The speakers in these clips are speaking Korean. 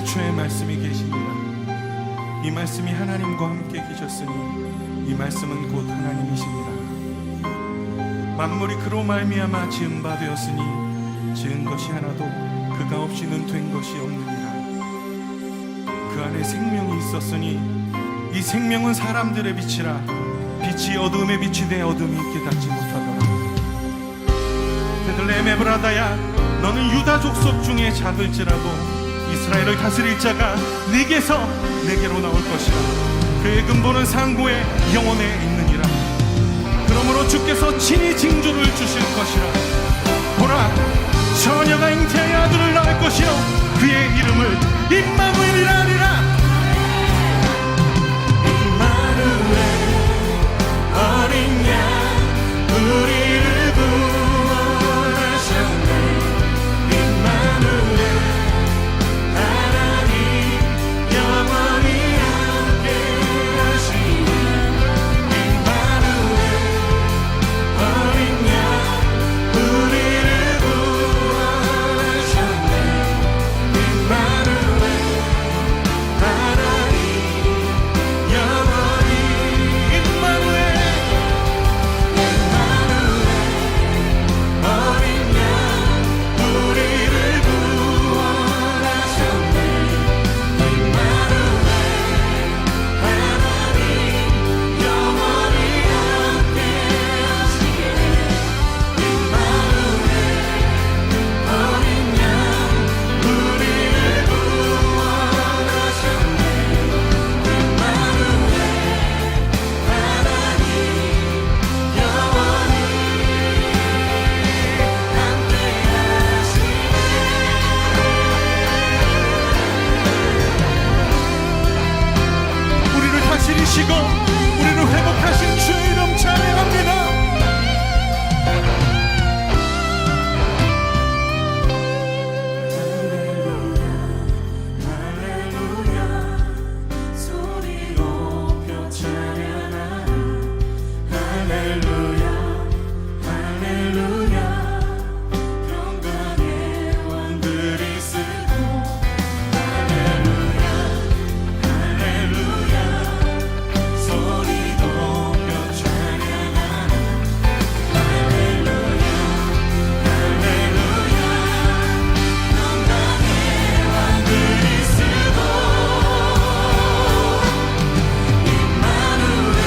태초에 말씀이 계시니라. 이 말씀이 하나님과 함께 계셨으니 이 말씀은 곧 하나님이시니라. 만물이 그로 말미암아 지은 바 되었으니 지은 것이 하나도 그가 없이는 된 것이 없느니라. 그 안에 생명이 있었으니 이 생명은 사람들의 빛이라. 빛이 어두움에 비치되 어둠이 깨닫지 못하더라. 베들레헴 브라다야, 너는 유다 족속 중에 작을지라도 이스라엘을 다스릴 자가 네게서 내게로 나올 것이라. 그의 근본은 상고의 영원에 있느니라. 그러므로 주께서 친히 징조를 주실 것이라. 보라, 처녀가 잉태하여 아들을 낳을 것이요 그의 이름을 임마누엘이라 하리라. 임마누엘, 어린 양 우리를 구원하셨네. 임마누엘, 하나님 영원히 함께 하시네. 임마누엘, 어린 양 우리를 구원하셨네. 임마누엘, 하나님 영원히. 임마누엘, 어린 양 우리를 구원하셨네. 임마누엘, 하나님 영원히 함께 하시네. 임마누엘, 어린 양 우리를 구원하셨네. 임마누엘, 하나님 영원히 우리를 다스리시고 우리를 회복하신 주의 이름 찬양합니다. 할렐루야, 소리 높여 찬양하라. 할렐루야, 할렐루야, 평강의 왕들이 쓰고. 할렐루야, 할렐루야, 소리 높여 찬양하라. 할렐루야, 할렐루야, 평강의 왕들이 쓰고. 임마누엘,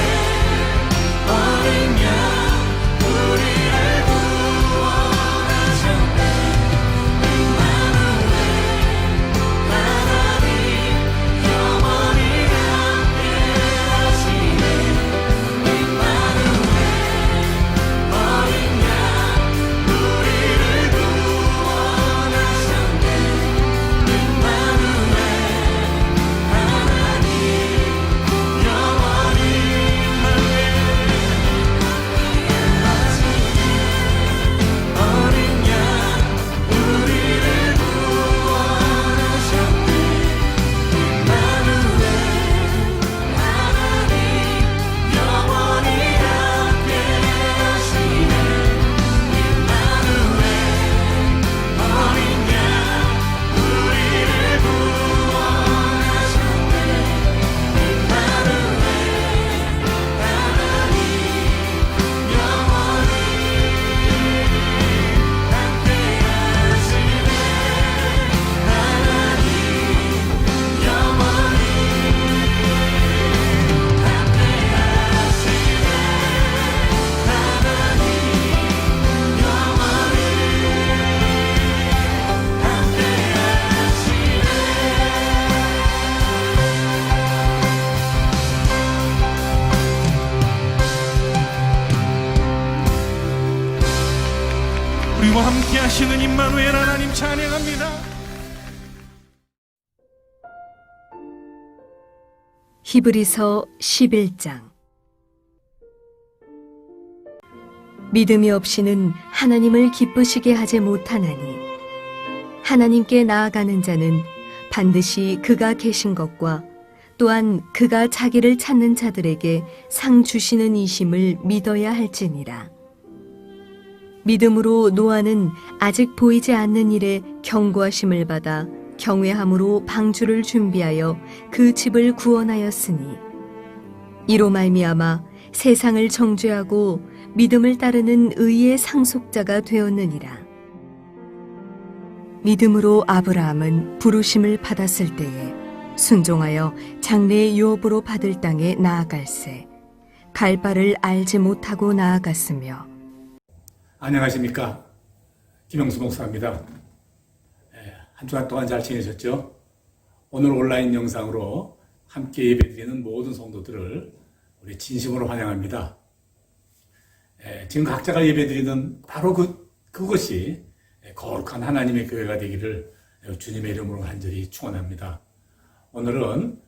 어린 양 우리를 구원하셨네. 임마누엘, 하나님 영원히 함께 하시네. 임마누엘, 어린 양 우리를 구원하셨네. 임마누엘, 하나님 영원히 함께 어린 양 우리를 구원하셨네. 임마누엘, 하나님 영원히 함께 하시네. 임마누엘, 어린 양 우리를 구원하셨네. 임마누엘, 하나님 영원히 함께 하시네. 하나님 영원히 함께 하시네. 하나님 영원히 함께 하시네. 우리와 함께 하시는 임마누엘 하나님 찬양합니다. 히브리서 11장. 믿음이 없이는 하나님을 기쁘시게 하지 못하나니 하나님께 나아가는 자는 반드시 그가 계신 것과 또한 그가 자기를 찾는 자들에게 상 주시는 이심을 믿어야 할지니라. 믿음으로 노아는 아직 보이지 않는 일에 경고하심을 받아 경외함으로 방주를 준비하여 그 집을 구원하였으니 이로 말미암아 세상을 정죄하고 믿음을 따르는 의의 상속자가 되었느니라. 믿음으로 아브라함은 부르심을 받았을 때에 순종하여 장래의 유업으로 받을 땅에 나아갈새 갈 바를 알지 못하고 나아갔으며. 안녕하십니까, 김영수 목사입니다. 한 주간 동안 잘 지내셨죠? 오늘 온라인 영상으로 함께 예배드리는 모든 성도들을 우리 진심으로 환영합니다. 지금 각자가 예배드리는 바로 그것이 거룩한 하나님의 교회가 되기를 주님의 이름으로 간절히 축원합니다. 오늘은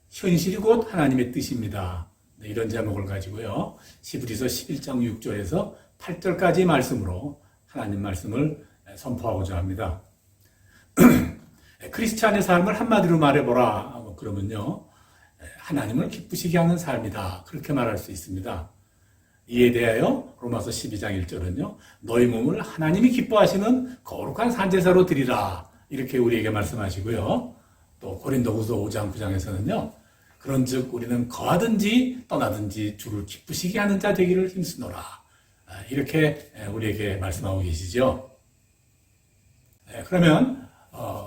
현실이 곧 하나님의 뜻입니다. 이런 제목을 가지고요, 히브리서 11장 6절에서 8절까지의 말씀으로 하나님 말씀을 선포하고자 합니다. 크리스찬의 삶을 한마디로 말해보라 그러면요, 하나님을 기쁘시게 하는 삶이다, 그렇게 말할 수 있습니다. 이에 대하여 로마서 12장 1절은요, 너희 몸을 하나님이 기뻐하시는 거룩한 산제사로 드리라, 이렇게 우리에게 말씀하시고요. 또 고린도후서 5장 9장에서는요, 그런즉 우리는 거하든지 떠나든지 주를 기쁘시게 하는 자 되기를 힘쓰노라, 이렇게 우리에게 말씀하고 계시죠. 그러면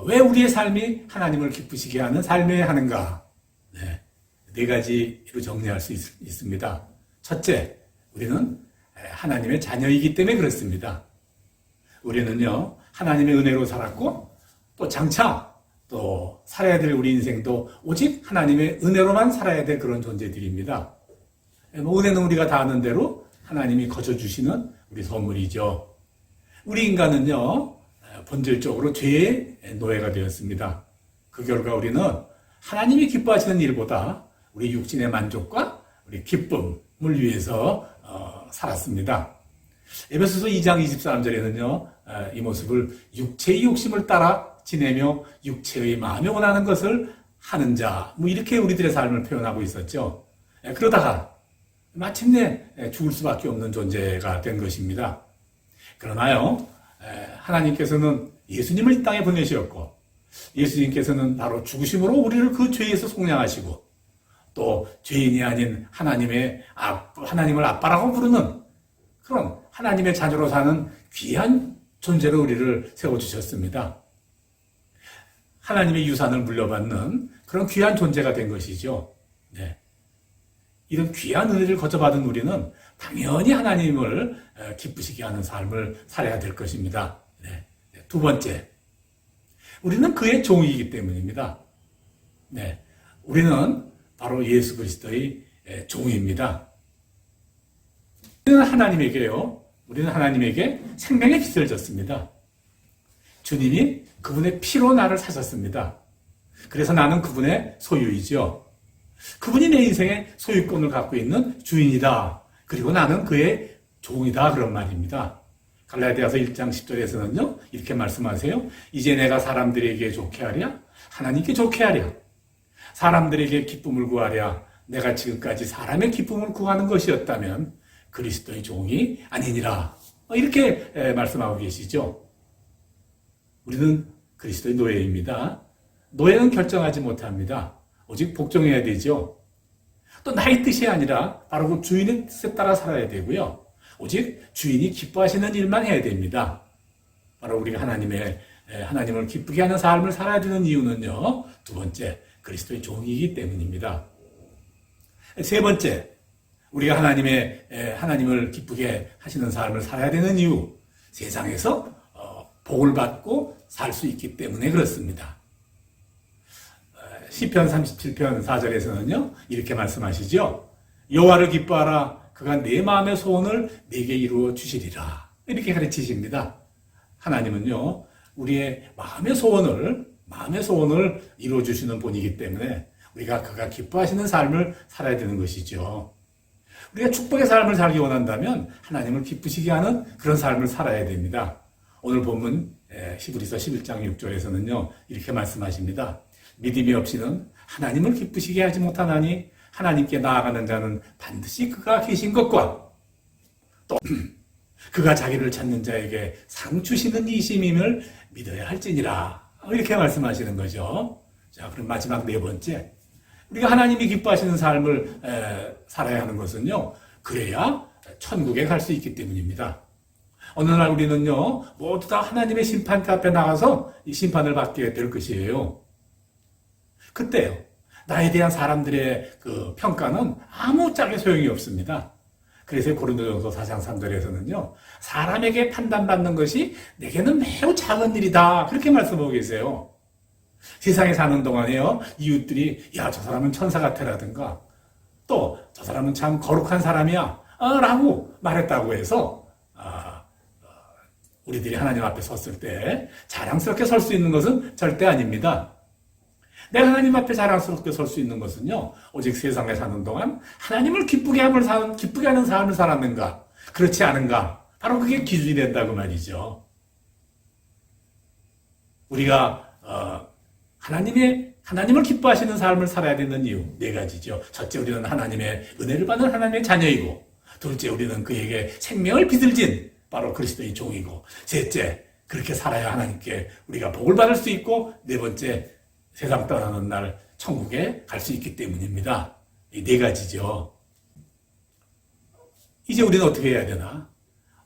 왜 우리의 삶이 하나님을 기쁘시게 하는 삶이어야 하는가? 네 가지로 정리할 수 있습니다. 첫째, 우리는 하나님의 자녀이기 때문에 그렇습니다. 우리는요, 하나님의 은혜로 살았고, 또 장차 또 살아야 될 우리 인생도 오직 하나님의 은혜로만 살아야 될 그런 존재들입니다. 은혜는 우리가 다 아는 대로 하나님이 거저주시는 우리 선물이죠. 우리 인간은요, 본질적으로 죄의 노예가 되었습니다. 그 결과 우리는 하나님이 기뻐하시는 일보다 우리 육신의 만족과 우리 기쁨을 위해서 살았습니다. 에베소서 2장 23절에는요, 이 모습을 육체의 욕심을 따라 지내며 육체의 마음에 원하는 것을 하는 자, 이렇게 우리들의 삶을 표현하고 있었죠. 그러다가 마침내 죽을 수밖에 없는 존재가 된 것입니다. 그러나요, 하나님께서는 예수님을 이 땅에 보내셨고, 예수님께서는 바로 죽으심으로 우리를 그 죄에서 속량하시고, 또 죄인이 아닌 하나님을 아빠라고 부르는 그런 하나님의 자녀로 사는 귀한 존재로 우리를 세워주셨습니다. 하나님의 유산을 물려받는 그런 귀한 존재가 된 것이죠. 네. 이런 귀한 은혜를 거저받은 우리는 당연히 하나님을 기쁘시게 하는 삶을 살아야 될 것입니다. 네. 두 번째, 우리는 그의 종이기 때문입니다. 네. 우리는 바로 예수 그리스도의 종입니다. 우리는 하나님에게 생명의 빚을 졌습니다. 주님이 그분의 피로 나를 사셨습니다. 그래서 나는 그분의 소유이죠. 그분이 내 인생의 소유권을 갖고 있는 주인이다. 그리고 나는 그의 종이다, 그런 말입니다. 갈라디아서 1장 10절에서는요, 이렇게 말씀하세요. 이제 내가 사람들에게 좋게 하랴? 하나님께 좋게 하랴? 사람들에게 기쁨을 구하랴? 내가 지금까지 사람의 기쁨을 구하는 것이었다면 그리스도의 종이 아니니라. 이렇게 말씀하고 계시죠. 우리는 그리스도의 노예입니다. 노예는 결정하지 못합니다. 오직 복종해야 되죠. 또 나의 뜻이 아니라 바로 그 주인의 뜻에 따라 살아야 되고요. 오직 주인이 기뻐하시는 일만 해야 됩니다. 바로 우리가 하나님을 기쁘게 하는 삶을 살아야 되는 이유는요, 두 번째, 그리스도의 종이기 때문입니다. 세 번째, 우리가 하나님을 기쁘게 하시는 삶을 살아야 되는 이유, 세상에서 복을 받고 살 수 있기 때문에 그렇습니다. 시편 37편 4절에서는요, 이렇게 말씀하시죠. 여호와를 기뻐하라. 그가 내 마음의 소원을 내게 이루어 주시리라. 이렇게 가르치십니다. 하나님은요, 우리의 마음의 소원을 이루어 주시는 분이기 때문에 우리가 그가 기뻐하시는 삶을 살아야 되는 것이죠. 우리가 축복의 삶을 살기 원한다면 하나님을 기쁘시게 하는 그런 삶을 살아야 됩니다. 오늘 본문 히브리서 11장 6절에서는요, 이렇게 말씀하십니다. 믿음이 없이는 하나님을 기쁘시게 하지 못하나니 하나님께 나아가는 자는 반드시 그가 계신 것과 또 그가 자기를 찾는 자에게 상 주시는 이심임을 믿어야 할지니라. 이렇게 말씀하시는 거죠. 자, 그럼 마지막 네 번째. 우리가 하나님이 기뻐하시는 삶을 살아야 하는 것은요, 그래야 천국에 갈 수 있기 때문입니다. 어느 날 우리는요, 모두 다 하나님의 심판대 앞에 나가서 이 심판을 받게 될 것이에요. 그때요, 나에 대한 사람들의 그 평가는 아무짝에 소용이 없습니다. 그래서 고린도전서 4장 3절에서는요, 사람에게 판단받는 것이 내게는 매우 작은 일이다. 그렇게 말씀하고 계세요. 세상에 사는 동안에요, 이웃들이, 야, 저 사람은 천사 같아라든가, 또, 저 사람은 참 거룩한 사람이야. 라고 말했다고 해서, 우리들이 하나님 앞에 섰을 때 자랑스럽게 설 수 있는 것은 절대 아닙니다. 내가 하나님 앞에 자랑스럽게 설 수 있는 것은요, 오직 세상에 사는 동안 하나님을 기쁘게 하는 삶을 살았는가, 그렇지 않은가, 바로 그게 기준이 된다고 말이죠. 우리가 하나님을 기뻐하시는 삶을 살아야 되는 이유 네 가지죠. 첫째, 우리는 하나님의 은혜를 받는 하나님의 자녀이고, 둘째, 우리는 그에게 생명을 비들진 바로 그리스도의 종이고, 셋째, 그렇게 살아야 하나님께 우리가 복을 받을 수 있고, 네 번째, 세상 떠나는 날 천국에 갈 수 있기 때문입니다. 이 네 가지죠. 이제 우리는 어떻게 해야 되나?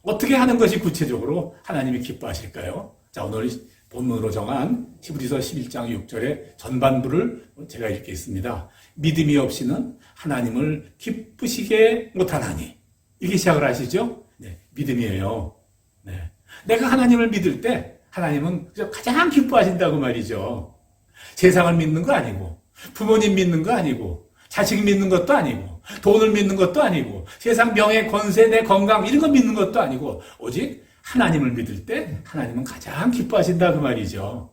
어떻게 하는 것이 구체적으로 하나님이 기뻐하실까요? 자, 오늘 본문으로 정한 히브리서 11장 6절의 전반부를 제가 읽겠습니다. 믿음이 없이는 하나님을 기쁘시게 못하나니. 이렇게 시작을 하시죠? 네, 믿음이에요. 네. 내가 하나님을 믿을 때 하나님은 가장 기뻐하신다고 말이죠. 세상을 믿는 거 아니고, 부모님 믿는 거 아니고, 자식 믿는 것도 아니고, 돈을 믿는 것도 아니고, 세상 명예, 권세, 내 건강 이런 거 믿는 것도 아니고, 오직 하나님을 믿을 때 하나님은 가장 기뻐하신다고 말이죠.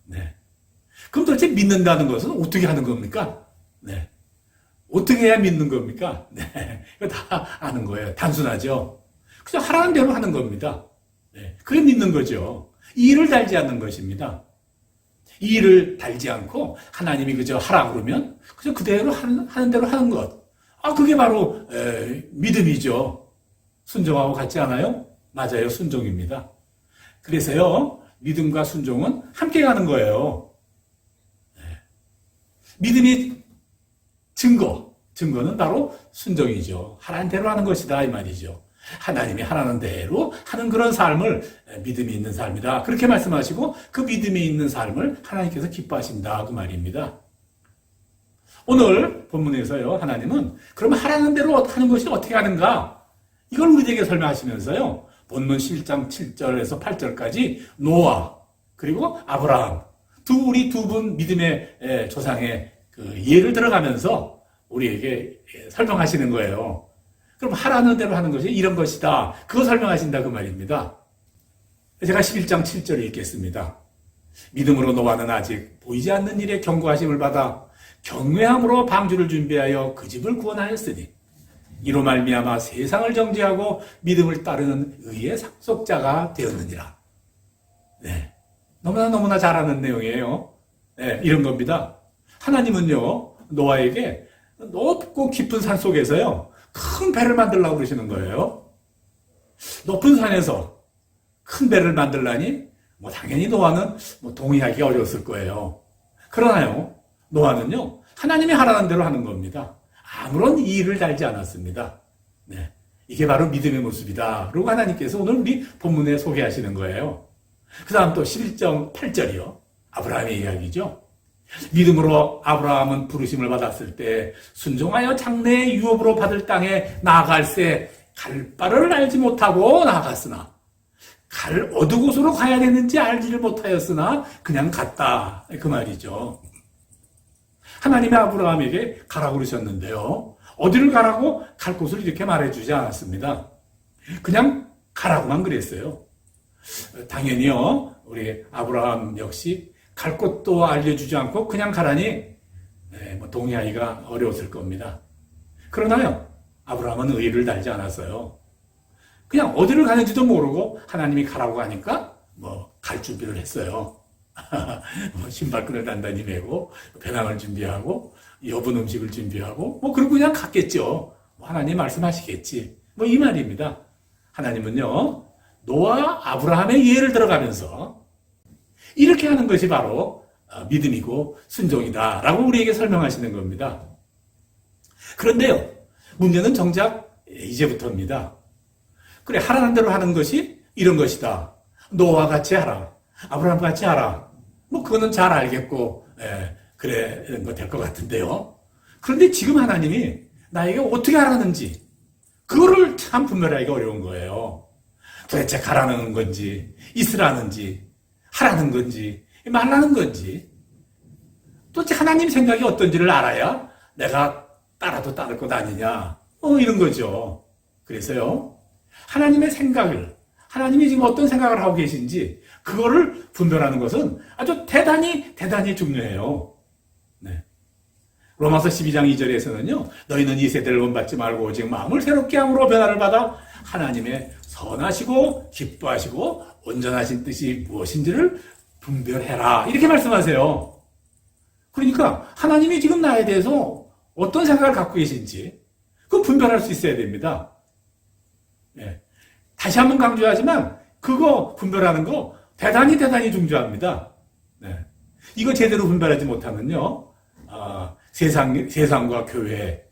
네. 그럼 도대체 믿는다는 것은 어떻게 하는 겁니까? 네. 어떻게 해야 믿는 겁니까? 네. 이거 다 아는 거예요. 단순하죠. 그냥 하라는 대로 하는 겁니다. 네. 그게 믿는 거죠. 이의를 달지 않는 것입니다. 이의를 달지 않고 하나님이 그저 하라 그러면 그저 그대로 하는 대로 하는 것. 그게 바로 믿음이죠. 순종하고 같지 않아요? 맞아요. 순종입니다. 그래서요, 믿음과 순종은 함께 가는 거예요. 네. 믿음이 증거는 바로 순종이죠. 하라는 대로 하는 것이다 이 말이죠. 하나님이 하라는 대로 하는 그런 삶을 믿음이 있는 삶이다. 그렇게 말씀하시고 그 믿음이 있는 삶을 하나님께서 기뻐하신다 그 말입니다. 오늘 본문에서요, 하나님은 그럼 하라는 대로 하는 것이 어떻게 하는가? 이걸 우리에게 설명하시면서요, 본문 11장 7절에서 8절까지 노아 그리고 아브라함 우리 두 분 믿음의 조상의 그 예를 들어가면서 우리에게 설명하시는 거예요. 그럼 하라는 대로 하는 것이 이런 것이다. 그거 설명하신다 그 말입니다. 제가 11장 7절을 읽겠습니다. 믿음으로 노아는 아직 보이지 않는 일에 경고하심을 받아 경외함으로 방주를 준비하여 그 집을 구원하였으니 이로 말미암아 세상을 정죄하고 믿음을 따르는 의의 상속자가 되었느니라. 네, 너무나 잘 아는 내용이에요. 네, 이런 겁니다. 하나님은요, 노아에게 높고 깊은 산 속에서요, 큰 배를 만들려고 그러시는 거예요. 높은 산에서 큰 배를 만들라니, 당연히 노아는 동의하기 어려웠을 거예요. 그러나요, 노아는요, 하나님이 하라는 대로 하는 겁니다. 아무런 이의를 달지 않았습니다. 네, 이게 바로 믿음의 모습이다. 그리고 하나님께서 오늘 우리 본문에 소개하시는 거예요. 그 다음 또 11장 8절이요. 아브라함의 이야기죠. 믿음으로 아브라함은 부르심을 받았을 때 순종하여 장래의 유업으로 받을 땅에 나아갈새 갈 바를 알지 못하고 나아갔으나 갈 어느 곳으로 가야 되는지 알지를 못하였으나 그냥 갔다. 그 말이죠. 하나님이 아브라함에게 가라고 그러셨는데요. 어디를 가라고? 갈 곳을 이렇게 말해주지 않았습니다. 그냥 가라고만 그랬어요. 당연히요, 우리 아브라함 역시 갈 곳도 알려주지 않고 그냥 가라니 동의하기가 어려웠을 겁니다. 그러나요, 아브라함은 의의를 달지 않았어요. 그냥 어디를 가는지도 모르고 하나님이 가라고 하니까 갈 준비를 했어요. 신발끈을 단단히 매고 배낭을 준비하고 여분 음식을 준비하고 그리고 그냥 갔겠죠. 하나님 말씀하시겠지. 이 말입니다. 하나님은요, 노아 아브라함의 예를 들어가면서 이렇게 하는 것이 바로 믿음이고 순종이다라고 우리에게 설명하시는 겁니다. 그런데요, 문제는 정작 이제부터입니다. 그래, 하라는 대로 하는 것이 이런 것이다. 노아와 같이 하라. 아브라함과 같이 하라. 뭐 그거는 잘 알겠고, 그래 될 것 같은데요. 그런데 지금 하나님이 나에게 어떻게 하라는지 그거를 참 분별하기가 어려운 거예요. 도대체 가라는 건지, 있으라는지, 하라는 건지, 말라는 건지. 도대체 하나님 생각이 어떤지를 알아야 내가 따라도 따를 것 아니냐. 이런 거죠. 그래서요, 하나님의 생각을, 하나님이 지금 어떤 생각을 하고 계신지, 그거를 분별하는 것은 아주 대단히 중요해요. 네. 로마서 12장 2절에서는요, 너희는 이 세대를 본받지 말고 오직 마음을 새롭게 함으로 변화를 받아 하나님의 선하시고 기뻐하시고 온전하신 뜻이 무엇인지를 분별해라. 이렇게 말씀하세요. 그러니까 하나님이 지금 나에 대해서 어떤 생각을 갖고 계신지 그거 분별할 수 있어야 됩니다. 네. 다시 한번 강조하지만 그거 분별하는 거 대단히 중요합니다. 네. 이거 제대로 분별하지 못하면요, 세상과 교회,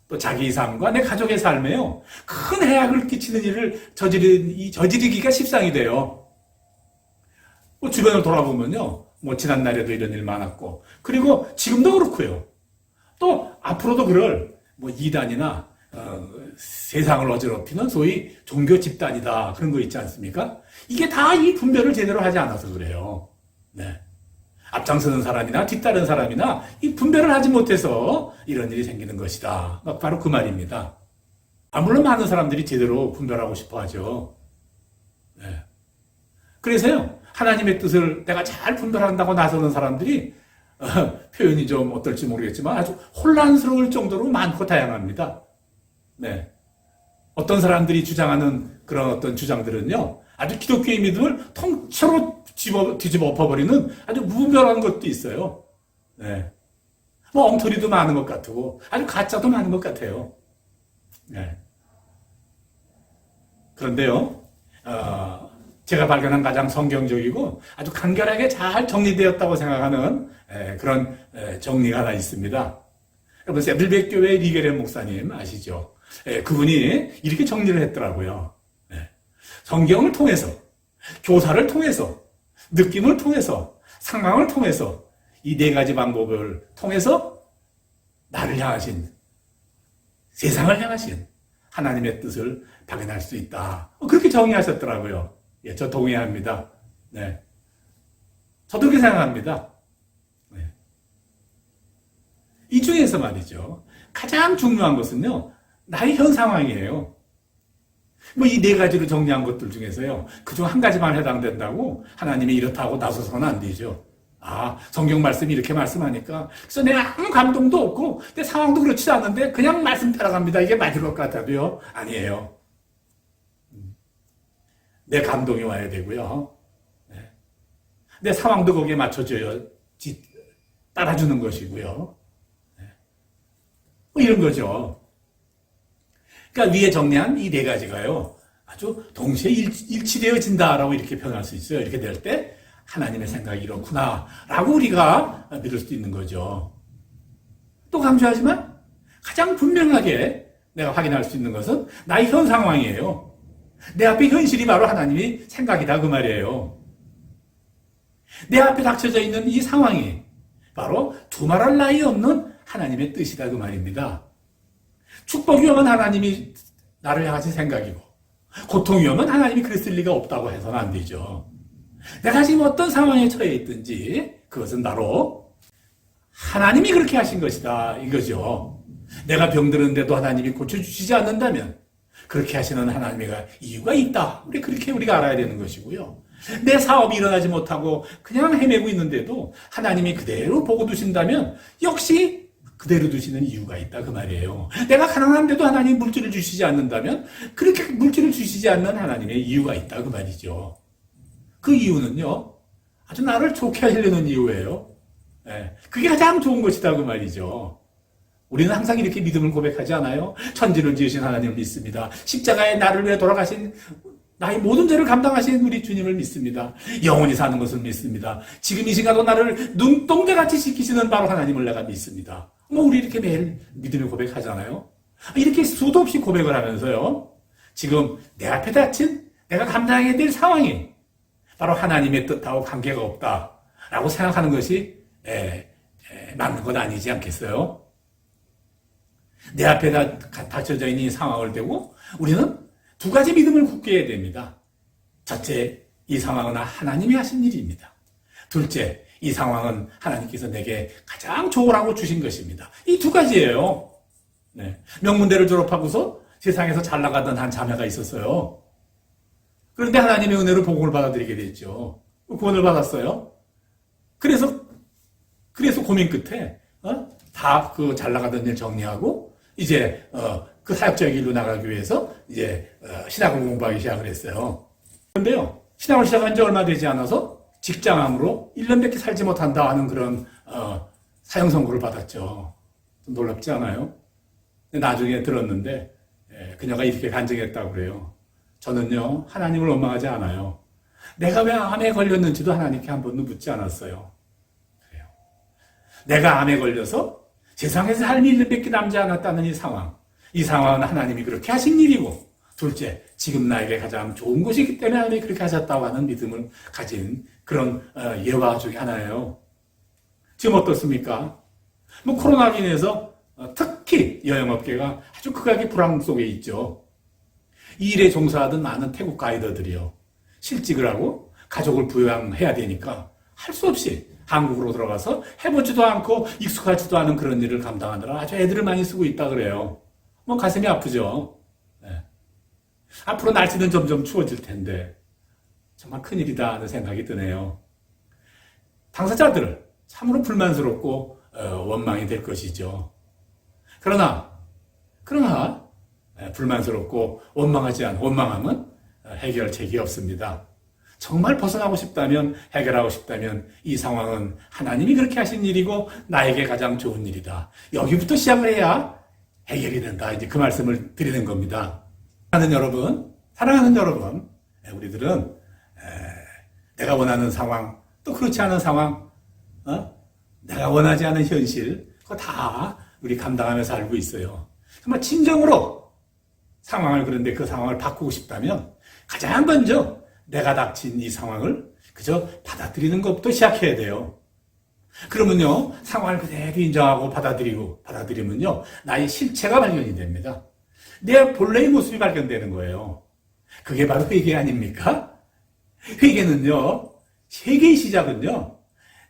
또 자기 삶과 내 가족의 삶에요, 큰 해악을 끼치는 일을 저지르기가 십상이 돼요. 뭐 주변을 돌아보면요, 뭐 지난날에도 이런 일 많았고, 그리고 지금도 그렇고요. 또 앞으로도 그럴 뭐 이단이나 세상을 어지럽히는 소위 종교 집단이다, 그런 거 있지 않습니까? 이게 다 이 분별을 제대로 하지 않아서 그래요. 네. 앞장서는 사람이나 뒤따른 사람이나 이 분별을 하지 못해서 이런 일이 생기는 것이다. 바로 그 말입니다. 물론 많은 사람들이 제대로 분별하고 싶어 하죠. 네. 그래서요, 하나님의 뜻을 내가 잘 분별한다고 나서는 사람들이 표현이 좀 어떨지 모르겠지만 아주 혼란스러울 정도로 많고 다양합니다. 네. 어떤 사람들이 주장하는 그런 어떤 주장들은요, 아주 기독교의 믿음을 통째로 뒤집어 엎어버리는 아주 무분별한 것도 있어요. 네. 뭐 엉터리도 많은 것 같고 아주 가짜도 많은 것 같아요. 네. 그런데요, 제가 발견한 가장 성경적이고 아주 간결하게 잘 정리되었다고 생각하는 그런 정리가 하나 있습니다. 여러분, 세들백 교회 리게렌 목사님 아시죠? 그분이 이렇게 정리를 했더라고요. 성경을 통해서, 교사를 통해서, 느낌을 통해서, 상황을 통해서, 이 네 가지 방법을 통해서 나를 향하신, 세상을 향하신 하나님의 뜻을 발견할 수 있다. 그렇게 정의하셨더라고요. 예, 저 동의합니다. 네. 저도 그렇게 생각합니다. 네. 이 중에서 말이죠, 가장 중요한 것은요, 나의 현 상황이에요. 뭐 이 네 가지로 정리한 것들 중에서요, 그중 한 가지만 해당된다고 하나님이 이렇다고 나서서는 안 되죠. 성경 말씀이 이렇게 말씀하니까 그래서 내가 아무 감동도 없고 내 상황도 그렇지 않은데 그냥 말씀 따라갑니다. 이게 맞을 것 같아도요, 아니에요. 내 감동이 와야 되고요, 내 상황도 거기에 맞춰줘야 따라주는 것이고요. 뭐 이런 거죠. 그러니까 위에 정리한 이 네 가지가요, 아주 동시에 일치되어진다라고 이렇게 표현할 수 있어요. 이렇게 될 때 하나님의 생각이 이렇구나 라고 우리가 믿을 수 있는 거죠. 또 강조하지만 가장 분명하게 내가 확인할 수 있는 것은 나의 현 상황이에요. 내 앞에 현실이 바로 하나님의 생각이다, 그 말이에요. 내 앞에 닥쳐져 있는 이 상황이 바로 두말할 나위 없는 하나님의 뜻이다, 그 말입니다. 축복이 오면 하나님이 나를 향하신 생각이고, 고통이 오면 하나님이 그랬을 리가 없다고 해서는 안 되죠. 내가 지금 어떤 상황에 처해 있든지 그것은 바로 하나님이 그렇게 하신 것이다, 이거죠. 내가 병드는데도 하나님이 고쳐주시지 않는다면 그렇게 하시는 하나님의 이유가 있다, 그렇게 우리가 알아야 되는 것이고요. 내 사업이 일어나지 못하고 그냥 헤매고 있는데도 하나님이 그대로 보고 두신다면 역시 그대로 두시는 이유가 있다, 그 말이에요. 내가 가난한데도 하나님이 물질을 주시지 않는다면 그렇게 물질을 주시지 않는 하나님의 이유가 있다, 그 말이죠. 그 이유는요, 아주 나를 좋게 하시려는 이유예요. 그게 가장 좋은 것이다, 그 말이죠. 우리는 항상 이렇게 믿음을 고백하지 않아요? 천지를 지으신 하나님을 믿습니다. 십자가에 나를 위해 돌아가신 나의 모든 죄를 감당하신 우리 주님을 믿습니다. 영원히 사는 것을 믿습니다. 지금 이 시간도 나를 눈동자같이 지키시는 바로 하나님을 내가 믿습니다. 우리 이렇게 매일 믿음의 고백하잖아요. 이렇게 수도 없이 고백을 하면서요. 지금 내 앞에 닥친 내가 감당해야 될 상황이 바로 하나님의 뜻하고 관계가 없다라고 생각하는 것이 맞는 건 아니지 않겠어요? 내 앞에 닥쳐져 있는 이 상황을 대고 우리는 두 가지 믿음을 굳게 해야 됩니다. 첫째, 이 상황은 하나님이 하신 일입니다. 둘째, 이 상황은 하나님께서 내게 가장 좋으라고 주신 것입니다. 이 두 가지예요. 네. 명문대를 졸업하고서 세상에서 잘 나가던 한 자매가 있었어요. 그런데 하나님의 은혜로 복음을 받아들이게 됐죠. 구원을 받았어요. 그래서 고민 끝에 다 그 잘 나가던 일 정리하고 이제 그 사역자의 길로 나가기 위해서 이제 신학을 공부하기 시작을 했어요. 그런데요, 신학을 시작한 지 얼마 되지 않아서 직장암으로 1년밖에 살지 못한다 하는 그런 사형 선고를 받았죠. 좀 놀랍지 않아요? 나중에 들었는데 그녀가 이렇게 간증했다고 그래요. 저는요, 하나님을 원망하지 않아요. 내가 왜 암에 걸렸는지도 하나님께 한 번도 묻지 않았어요. 그래요. 내가 암에 걸려서 세상에서 삶이 1년밖에 남지 않았다는 이 상황은 하나님이 그렇게 하신 일이고, 둘째, 지금 나에게 가장 좋은 것이기 때문에 하나님이 그렇게 하셨다고 하는 믿음을 가진 그런 예화 중에 하나예요. 지금 어떻습니까? 코로나로 인해서 특히 여행업계가 아주 극악의 불황 속에 있죠. 이 일에 종사하던 많은 태국 가이더들이요. 실직을 하고 가족을 부양해야 되니까 할 수 없이 한국으로 들어가서 해보지도 않고 익숙하지도 않은 그런 일을 감당하느라 아주 애들을 많이 쓰고 있다 그래요. 가슴이 아프죠. 네. 앞으로 날씨는 점점 추워질 텐데 정말 큰일이다 하는 생각이 드네요. 당사자들 참으로 불만스럽고 원망이 될 것이죠. 그러나 불만스럽고 원망함은 해결책이 없습니다. 정말 벗어나고 싶다면, 해결하고 싶다면 이 상황은 하나님이 그렇게 하신 일이고 나에게 가장 좋은 일이다. 여기부터 시작을 해야 해결이 된다. 이제 그 말씀을 드리는 겁니다. 사랑하는 여러분, 우리들은 내가 원하는 상황, 또 그렇지 않은 상황, 내가 원하지 않은 현실, 그거 다 우리 감당하면서 살고 있어요. 정말 진정으로 그런데 그 상황을 바꾸고 싶다면 가장 먼저 내가 닥친 이 상황을 그저 받아들이는 것부터 시작해야 돼요. 그러면요, 상황을 그대로 인정하고 받아들이면요, 나의 실체가 발견이 됩니다. 내 본래의 모습이 발견되는 거예요. 그게 바로 회개 아닙니까? 회개는요, 회개의 시작은요,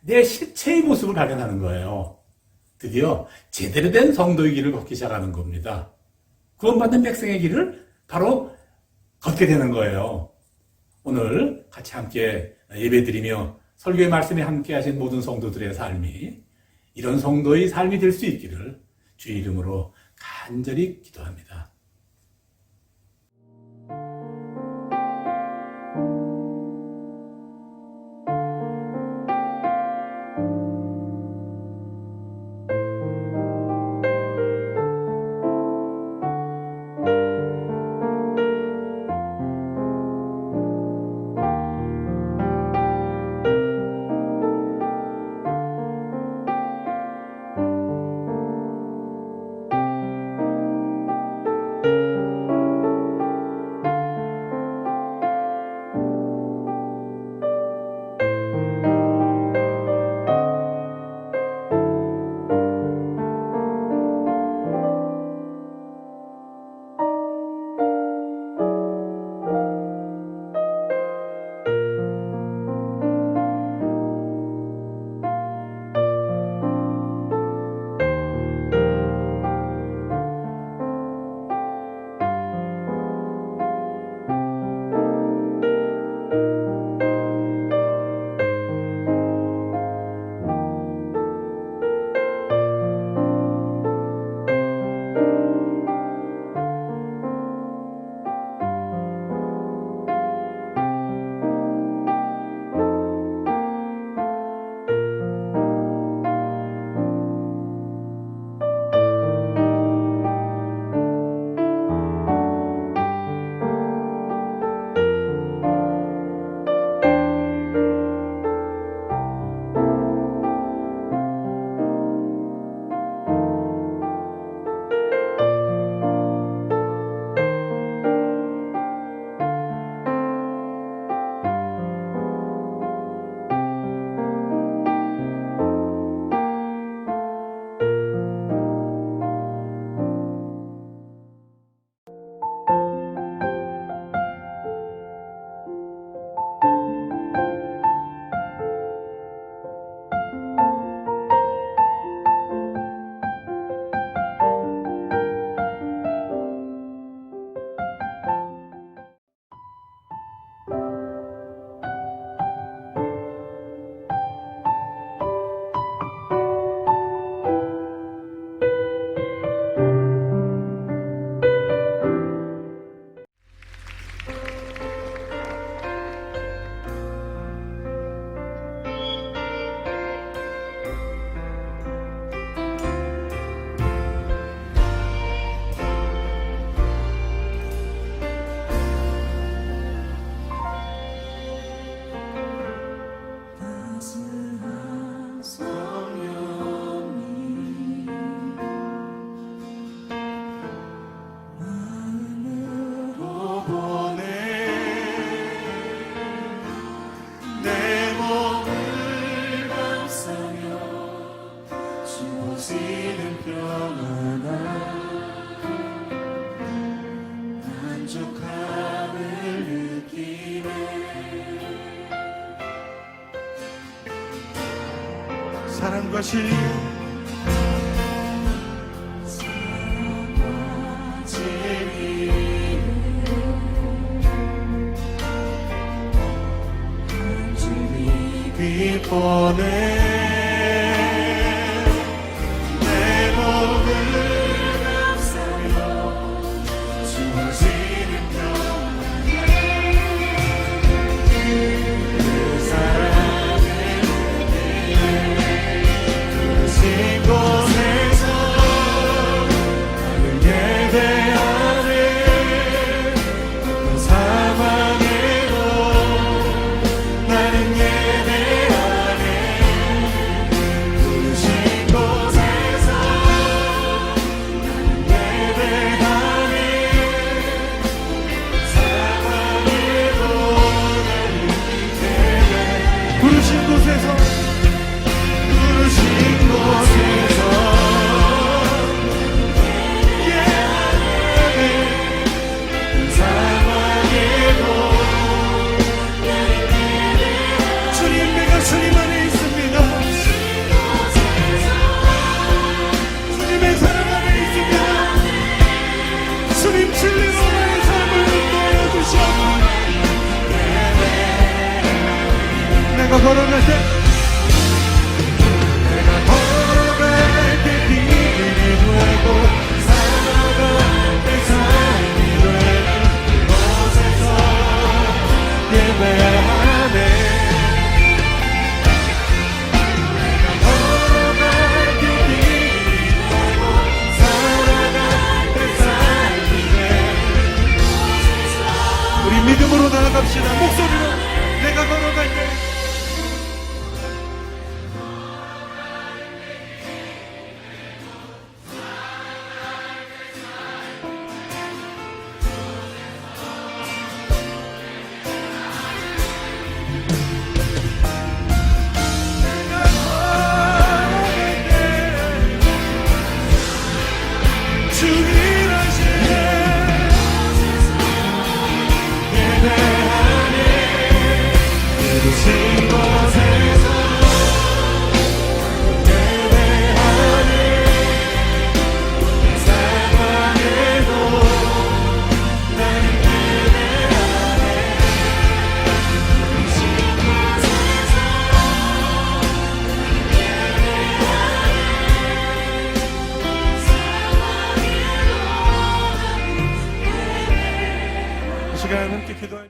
내 실체의 모습을 발견하는 거예요. 드디어 제대로 된 성도의 길을 걷기 시작하는 겁니다. 구원받는 백성의 길을 바로 걷게 되는 거예요. 오늘 같이 함께 예배드리며 설교의 말씀에 함께 하신 모든 성도들의 삶이 이런 성도의 삶이 될 수 있기를 주의 이름으로 간절히 기도합니다. 사랑과 진리 빛보내 내 몸을 감싸며 주어지는 그 사랑을 부르신 곳에서 나는 예배하네 어떤 사망에도 나는 예배하네 부르신 곳에서 나는 예배하네 사망에도 나는 예배 부르신 곳에서 부르신 곳에서 예배하네 사망에도 주님 내가 주님 안에 있습니다 주님의 사랑 안에 있습니다 주님 진리로 나의 삶을 인도하여 주시옵소서 내가 걸어갈 때